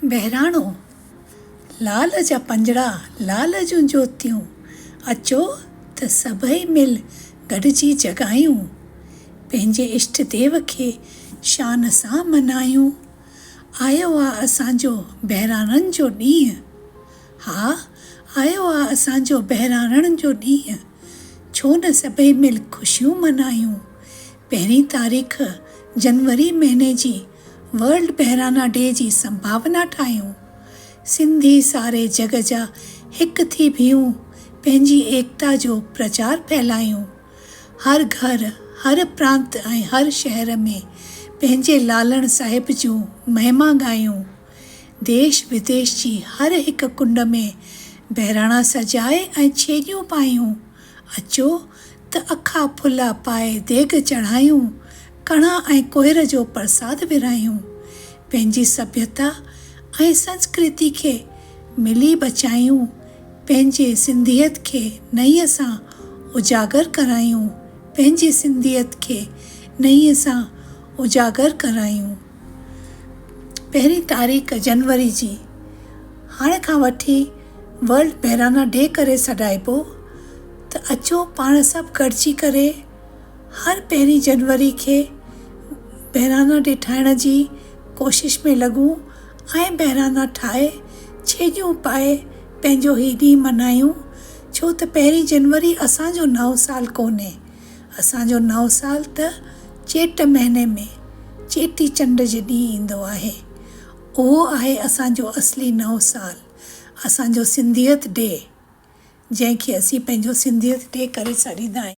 बहिराणो लाल जा पंजड़ा लाल जूं ज्योतियूं, अचो त सभई मिल गॾिजी जॻायूं, पंहिंजे इष्ट देव खे शान सां मनायूं। आयो आहे असांजो बहिराणनि जो ॾींहुं, हा आयो आहे असांजो बहिराणनि जो ॾींहुं, छो न सभई मिल ख़ुशियूं मनायूं। 1 तारीख़ जनवरी महीने जी वर्ल्ड बहिराणा डे जी संभावना ठाहियूं। सिंधी सारे जग जा हिकु थी बीहूं, पंहिंजी एकता जो प्रचार फैलायूं। हर घर हर प्रांत ऐं हर शहर में पंहिंजे लालण साहिब जूं महिमा ॻायूं। देश विदेश जी हर हिकु कुंड में बहिराणा सजाए ऐं छेॼियूं पायूं। अचो त अखा फुला पाए देॻ चढ़ायूं, कणा ऐं कुहर जो प्रसाद विरायूं। पंहिंजी सभ्यता ऐं संस्कृति खे मिली बचायूं, पंहिंजे सिंधियत खे नईअ सां उजागर करायूं, पंहिंजी सिंधियत खे नईअ सां उजागर करायूं। 1 तारीख़ जनवरी जी हाणे खां वठी वर्ल्ड बहिराणा डे करे छॾाइबो, त अचो पाण सभु गॾिजी करे हर 1 जनवरी खे बहिराणा डे ठाहिण जी कोशिश में लॻूं ऐं बहिराणा ठाहे छेॼियूं पाए पंहिंजो ही ॾींहुं मल्हायूं। छो त 1 जनवरी असांजो नओं साल कोन्हे, असांजो नओं साल त चेट महीने में चेटीचंड जे ॾींहुं ईंदो आहे। उहो आहे असांजो असली नओं साल, असांजो सिंधियत डे, जंहिंखे असीं पंहिंजो सिंधियत डे करे छॾींदा आहियूं।